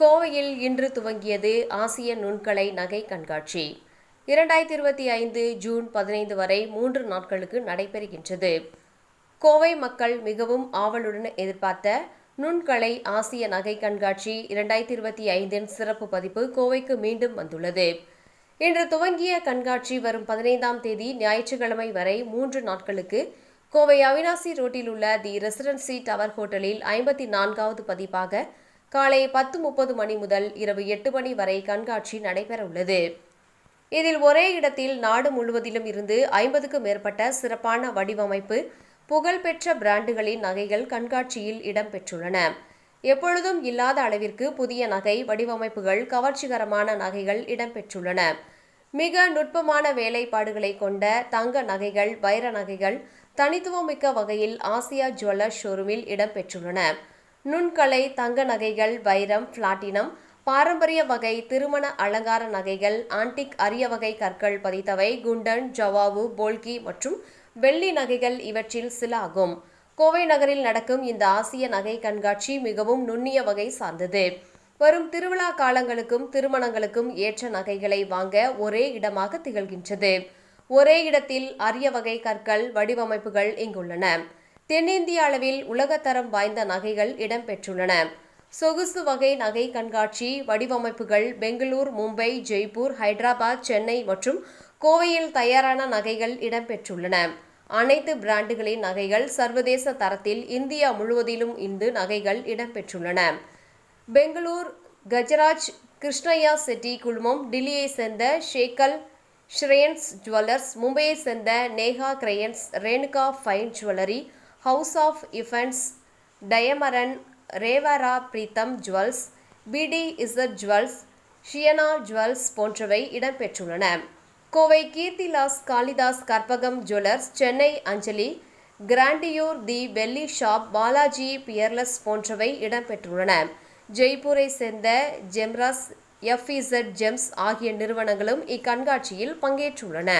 கோவையில் இன்று துவங்கியது ஆசிய நுண்கலை நகை கண்காட்சி. 2025 ஜூன் 15 வரை 3 நாட்களுக்கு நடைபெறுகின்றது. கோவை மக்கள் மிகவும் ஆவலுடன் எதிர்பார்த்த நுண்கலை ஆசிய நகை கண்காட்சி 2025 சிறப்பு பதிப்பு கோவைக்கு மீண்டும் வந்துள்ளது. இன்று துவங்கிய கண்காட்சி வரும் 15ஆம் தேதி ஞாயிற்றுக்கிழமை வரை 3 நாட்களுக்கு கோவை அவினாசி ரோட்டில் உள்ள தி ரெசிடென்சி டவர் ஹோட்டலில் 54வது பதிப்பாக காலை 10:30 மணி முதல் இரவு 8 மணி வரை கண்காட்சி நடைபெறவுள்ளது. இதில் ஒரே இடத்தில் நாடு முழுவதிலும் இருந்து 50க்கும் மேற்பட்ட சிறப்பான வடிவமைப்பு புகழ்பெற்ற பிராண்டுகளின் நகைகள் கண்காட்சியில் இடம்பெற்றுள்ளன. எப்பொழுதும் இல்லாத அளவிற்கு புதிய நகை வடிவமைப்புகள், கவர்ச்சிகரமான நகைகள் இடம்பெற்றுள்ளன. மிக நுட்பமான வேலைப்பாடுகளை கொண்ட தங்க நகைகள், வைர நகைகள் தனித்துவமிக்க வகையில் ஆசியா ஜுவல்லர்ஸ் ஷோரூமில் இடம்பெற்றுள்ளன. நுண்கலை தங்க நகைகள், வைரம், பிளாட்டினம், பாரம்பரிய வகை திருமண அலங்கார நகைகள், ஆன்டிக் அரிய வகை கற்கள் பதித்தவை, குண்டன், ஜவாவு, போல்கி மற்றும் வெள்ளி நகைகள் இவற்றில் சில ஆகும். கோவை நகரில் நடக்கும் இந்த ஆசிய நகை கண்காட்சி மிகவும் நுண்ணிய வகை சார்ந்தது. வரும் திருவிழா காலங்களுக்கும் திருமணங்களுக்கும் ஏற்ற நகைகளை வாங்க ஒரே இடமாக திகழ்கின்றது. ஒரே இடத்தில் அரிய வகை கற்கள் வடிவமைப்புகள் இங்குள்ளன. தென்னிந்திய அளவில் உலகத்தரம் வாய்ந்த நகைகள் இடம்பெற்றுள்ளன. சொகுசு வகை நகை கண்காட்சி வடிவமைப்புகள் பெங்களூர், மும்பை, ஜெய்ப்பூர், ஹைதராபாத், சென்னை மற்றும் கோவையில் தயாரான நகைகள் இடம்பெற்றுள்ளன. அனைத்து பிராண்டுகளின் நகைகள் சர்வதேச தரத்தில் இந்தியா முழுவதிலும் இந்த நகைகள் இடம்பெற்றுள்ளன. பெங்களூர் கஜராஜ் கிருஷ்ணய்யா செட்டி குழுமம், டில்லியை சேர்ந்த ஷேக்கல் ஷ்ரேயன்ஸ் ஜுவல்லர்ஸ், மும்பையை சேர்ந்த நேஹா கிரையன்ஸ், Renuka fine jewellery house of இஃபென்ட்ஸ், டயமரன், ரேவாரா பிரீத்தம் ஜுவல்ஸ், பிடிஇசட் ஜுவல்ஸ், ஷியனா ஜுவல்ஸ் போன்றவை இடம்பெற்றுள்ளன. கோவை கீர்த்திலாஸ் காளிதாஸ் கற்பகம் ஜுவல்லர்ஸ், சென்னை அஞ்சலி, கிராண்டியூர் தி வெள்ளி ஷாப், பாலாஜி பியர்லஸ் போன்றவை இடம்பெற்றுள்ளன. ஜெய்ப்பூரை சேர்ந்த ஜெம்ராஸ், எஃப்இசட் ஜெம்ஸ் ஆகிய நிறுவனங்களும் இக்கண்காட்சியில் பங்கேற்றுள்ளன.